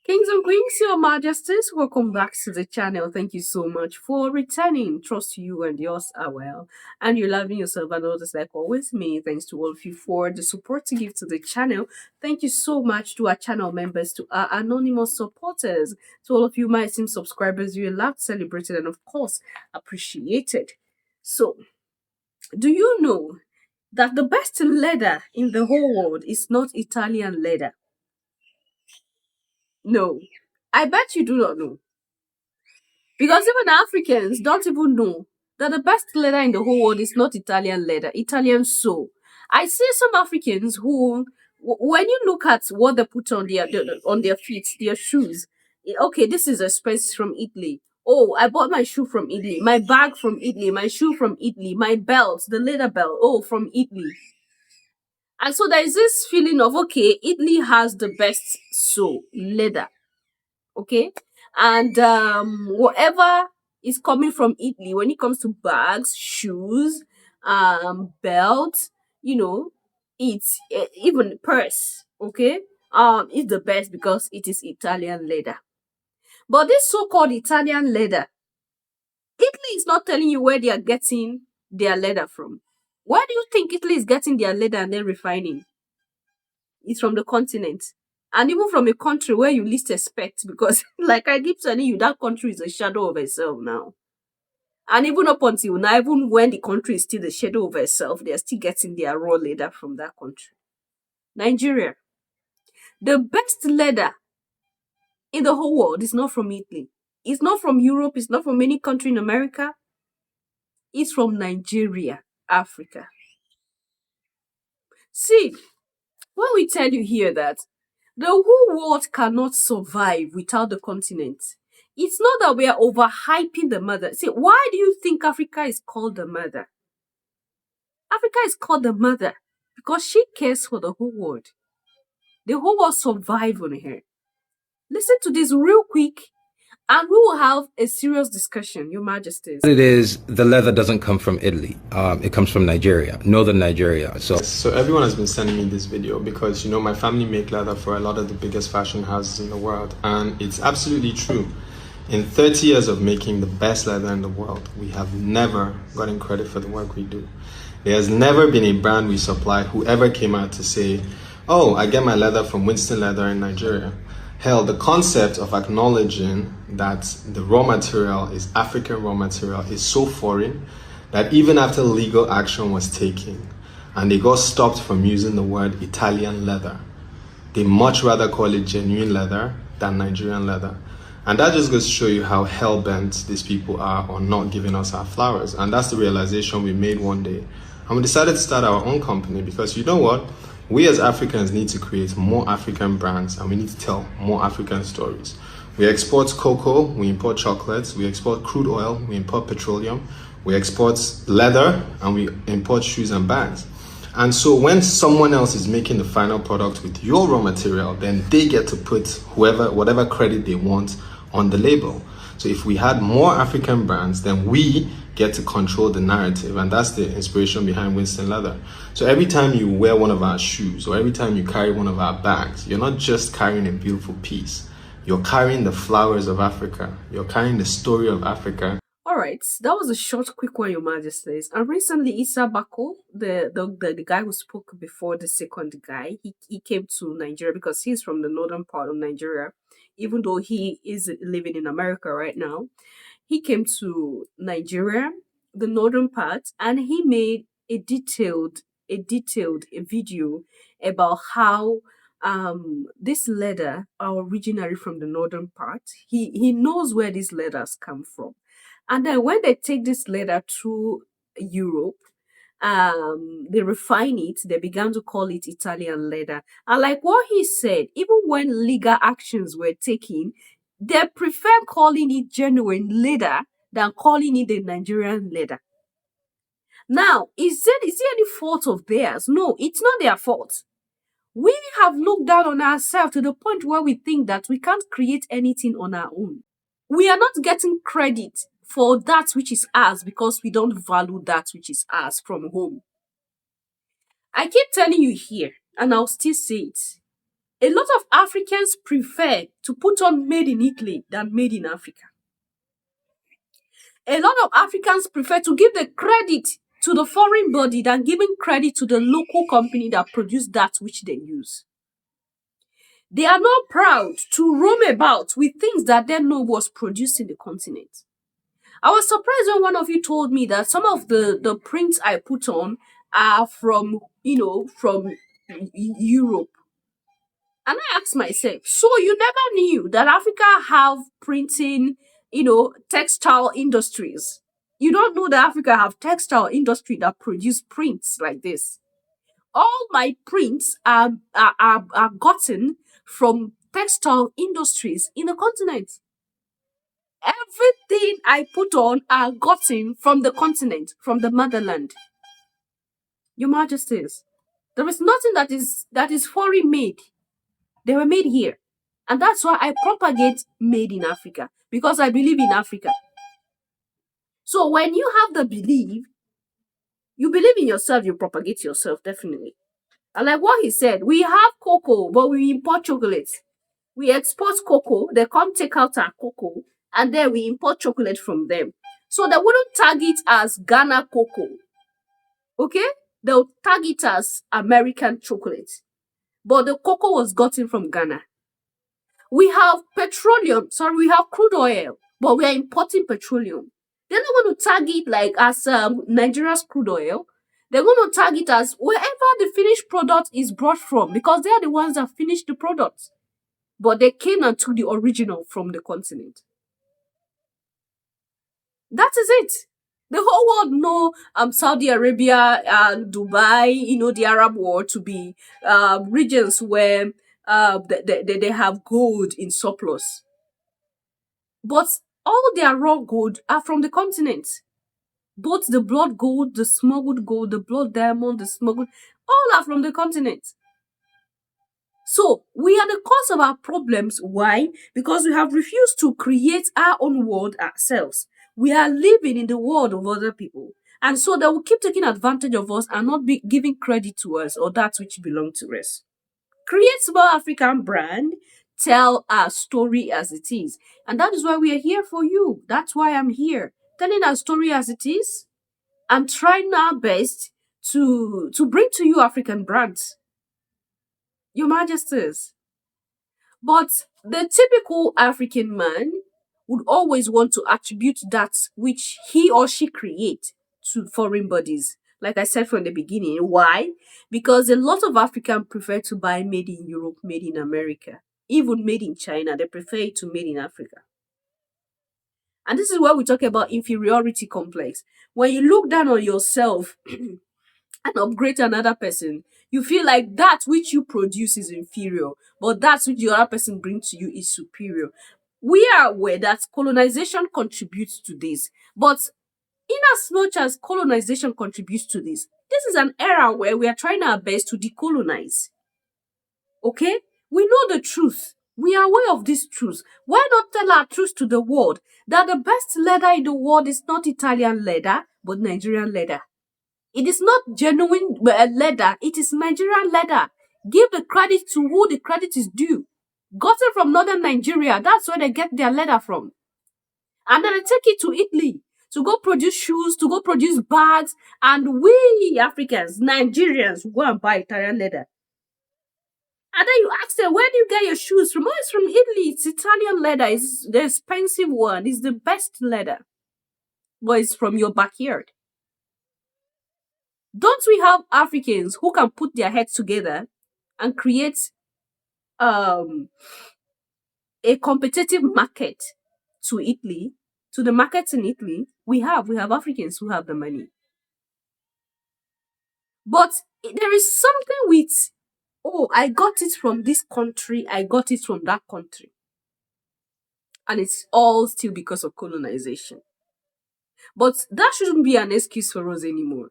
Kings and Queens, Your Majesties, welcome back to the channel. Thank you so much for returning. Trust you and yours are well. And you're loving yourself and others like always. Me, thanks to all of you for the support to give to the channel. Thank you so much to our channel members, to our anonymous supporters, to all of you, my esteemed subscribers. You're loved, celebrated, and of course, appreciated. So, do you know that the best leather in the whole world is not Italian leather? No. I bet you do not know. Because even Africans don't even know that the best leather in the whole world is not Italian leather, Italian soul. I see some Africans who, when you look at what they put on their feet, their shoes, okay, this is a space from Italy. Oh, I bought my shoe from Italy, my bag from Italy, my shoe from Italy, my belt, the leather belt, oh, from Italy. And so there is this feeling of, okay, Italy has the best sole, leather. Okay, and whatever is coming from Italy when it comes to bags, shoes, belt, it's even purse. Okay, it's the best because it is Italian leather. But this so-called Italian leather, Italy is not telling you where they are getting their leather from. Where do you think Italy is getting their leather and then refining? It's from the continent. And even from a country where you least expect, because like I keep telling you, that country is a shadow of itself now. And even up until now, even when the country is still a shadow of itself, they're still getting their raw leather from that country. Nigeria. The best leather in the whole world is not from Italy. It's not from Europe. It's not from any country in America. It's from Nigeria, Africa. See, when we tell you here that the whole world cannot survive without the continent, it's not that we are overhyping the mother. See, why do you think Africa is called the mother? Africa is called the mother because she cares for the whole world. The whole world survive on her. Listen to this real quick and we will have a serious discussion, Your Majesties. What it is, the leather doesn't come from Italy. It comes from Nigeria, northern Nigeria. So everyone has been sending me this video because, my family make leather for a lot of the biggest fashion houses in the world. And it's absolutely true. In 30 years of making the best leather in the world, we have never gotten credit for the work we do. There has never been a brand we supply who ever came out to say, oh, I get my leather from Winston Leather in Nigeria. Hell, the concept of acknowledging that the raw material is African raw material is so foreign that even after legal action was taken and they got stopped from using the word Italian leather, they much rather call it genuine leather than Nigerian leather. And that just goes to show you how hell-bent these people are on not giving us our flowers. And that's the realization we made one day. And we decided to start our own company because you know what? We as Africans need to create more African brands and we need to tell more African stories. We export cocoa, we import chocolates, we export crude oil, we import petroleum, we export leather, and we import shoes and bags. And so when someone else is making the final product with your raw material, then they get to put whatever credit they want on the label. So if we had more African brands, then we get to control the narrative, and that's the inspiration behind Winston Leather. So every time you wear one of our shoes or every time you carry one of our bags, you're not just carrying a beautiful piece, you're carrying the flowers of Africa, you're carrying the story of Africa. All right, that was a short, quick one, Your Majesties. And recently, Issa Bako, the guy who spoke before the second guy, he came to Nigeria because he's from the northern part of Nigeria, even though he is living in America right now. He came to Nigeria, the northern part, and he made a detailed video about how this leather are originally from the northern part. He knows where these leathers come from. And then when they take this leather to Europe, they refine it, they began to call it Italian leather. And like what he said, even when legal actions were taken, they prefer calling it genuine leather than calling it the Nigerian leather. Now, is there any fault of theirs? No, it's not their fault. We have looked down on ourselves to the point where we think that we can't create anything on our own. We are not getting credit for that which is ours because we don't value that which is ours from home. I keep telling you here, and I'll still say it. A lot of Africans prefer to put on made in Italy than made in Africa. A lot of Africans prefer to give the credit to the foreign body than giving credit to the local company that produced that which they use. They are not proud to roam about with things that they know was produced in the continent. I was surprised when one of you told me that some of the prints I put on are from Europe. And I asked myself, so you never knew that Africa have printing, textile industries. You don't know that Africa have textile industry that produce prints like this. All my prints are gotten from textile industries in the continent. Everything I put on are gotten from the continent, from the motherland. Your Majesties, there is nothing that is foreign made. They were made here. And that's why I propagate made in Africa, because I believe in Africa. So when you have the belief, you believe in yourself, you propagate yourself, definitely. And like what he said, we have cocoa, but we import chocolate. We export cocoa, they come take out our cocoa, and then we import chocolate from them. So they wouldn't tag it as Ghana cocoa. Okay? They'll tag it as American chocolate. But the cocoa was gotten from Ghana. We have we have crude oil, but we are importing petroleum. They're not going to tag it like as Nigeria's crude oil. They're going to tag it as wherever the finished product is brought from, because they are the ones that finished the product. But they came and took the original from the continent. That is it. The whole world know Saudi Arabia and Dubai, the Arab world to be regions where they have gold in surplus. But all their raw gold are from the continent. Both the blood gold, the smuggled gold, the blood diamond, the smuggled, all are from the continent. So we are the cause of our problems. Why? Because we have refused to create our own world ourselves. We are living in the world of other people. And so they will keep taking advantage of us and not be giving credit to us or that which belongs to us. Create small African brand, tell our story as it is. And that is why we are here for you. That's why I'm here, telling our story as it is and trying our best to bring to you African brands. Your Majesties. But the typical African man would always want to attribute that which he or she create to foreign bodies. Like I said from the beginning. Why? Because a lot of Africans prefer to buy made in Europe, made in America, even made in China. They prefer it to made in Africa. And this is where we talk about inferiority complex. When you look down on yourself and upgrade another person, you feel like that which you produce is inferior, but that which the other person brings to you is superior. We are aware that colonization contributes to this, but in as much as colonization contributes to this is an era where we are trying our best to decolonize. Okay? We know the truth. We are aware of this truth. Why not tell our truth to the world that the best leather in the world is not Italian leather, but Nigerian leather? It is not genuine leather. It is Nigerian leather. Give the credit to who the credit is due. Gotten from northern Nigeria. That's where they get their leather from. And then they take it to Italy to go produce shoes, to go produce bags. And we Africans, Nigerians, go and buy Italian leather. And then you ask them, where do you get your shoes from? Oh, it's from Italy. It's Italian leather. It's the expensive one. It's the best leather. But it's from your backyard. Don't we have Africans who can put their heads together and create a competitive market to Italy, to the markets in Italy? We have Africans who have the money. But there is something with, oh, I got it from this country, I got it from that country. And it's all still because of colonization. But that shouldn't be an excuse for us anymore.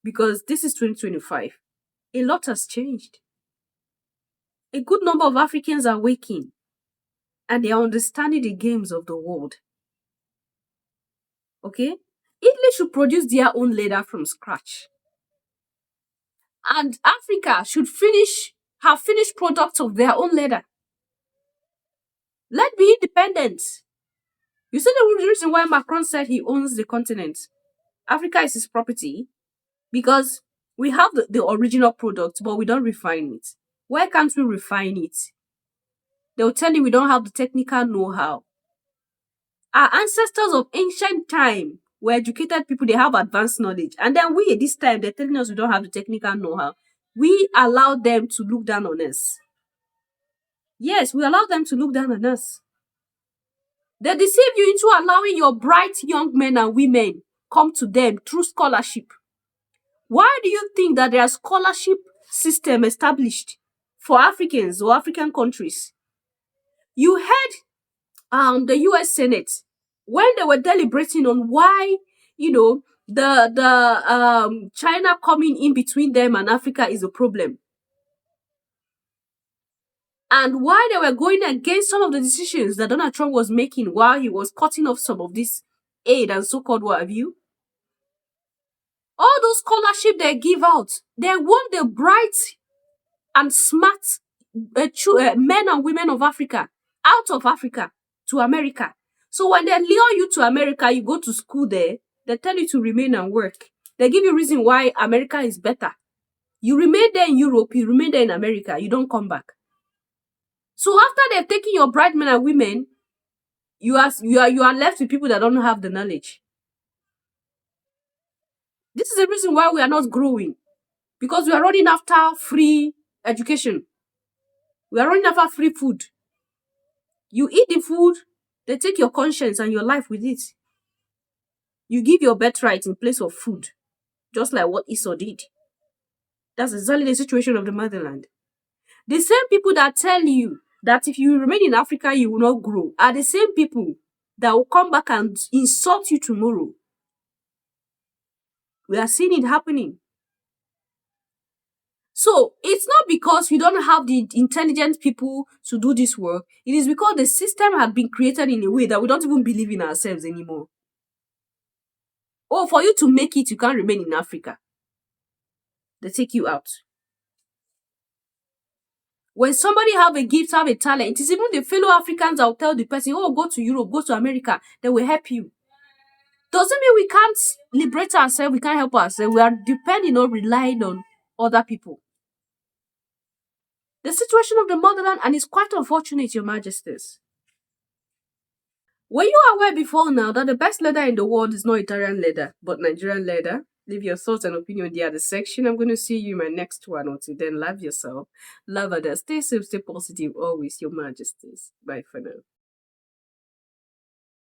Because this is 2025. A lot has changed. A good number of Africans are waking. And they are understanding the games of the world. Okay? Italy should produce their own leather from scratch. And Africa should finish have finished products of their own leather. Let's be independent. You see the reason why Macron said he owns the continent. Africa is his property because we have the original product, but we don't refine it. Why can't we refine it? They'll tell you we don't have the technical know-how. Our ancestors of ancient time were educated people, they have advanced knowledge. And then we, at this time, they're telling us we don't have the technical know-how. We allow them to look down on us. Yes, we allow them to look down on us. They deceive you into allowing your bright young men and women come to them through scholarship. Why do you think that there are scholarship system established for Africans or African countries? You heard the US Senate when they were deliberating on why, the China coming in between them and Africa is a problem. And why they were going against some of the decisions that Donald Trump was making while he was cutting off some of this aid and so-called what have you. All those scholarships they give out, they want the bright and smart men and women of Africa out of Africa to America. So when they lure you to America, you go to school there, they tell you to remain and work. They give you reason why America is better. You remain there in Europe, you remain there in America, you don't come back. So after they've taken your bright men and women, you are left with people that don't have the knowledge. This is the reason why we are not growing. Because we are running after free education. We are running after free food. You eat the food, they take your conscience and your life with it. You give your birthright in place of food. Just like what Esau did. That's exactly the situation of the motherland. The same people that tell you that if you remain in Africa, you will not grow, are the same people that will come back and insult you tomorrow. We are seeing it happening. So, it's not because we don't have the intelligent people to do this work. It is because the system had been created in a way that we don't even believe in ourselves anymore. Oh, for you to make it, you can't remain in Africa. They take you out. When somebody have a gift, have a talent, it is even the fellow Africans that will tell the person, oh, go to Europe, go to America. They will help you. Doesn't mean we can't liberate ourselves, we can't help ourselves. We are depending on, relying on other people. The situation of the motherland, and it's quite unfortunate, Your Majesties. Were you aware before now that the best leather in the world is not Italian leather, but Nigerian leather? Leave your thoughts and opinion there at the section. I'm going to see you in my next one. Until then, love yourself, love others, stay safe, stay positive, always, Your Majesties. Bye for now.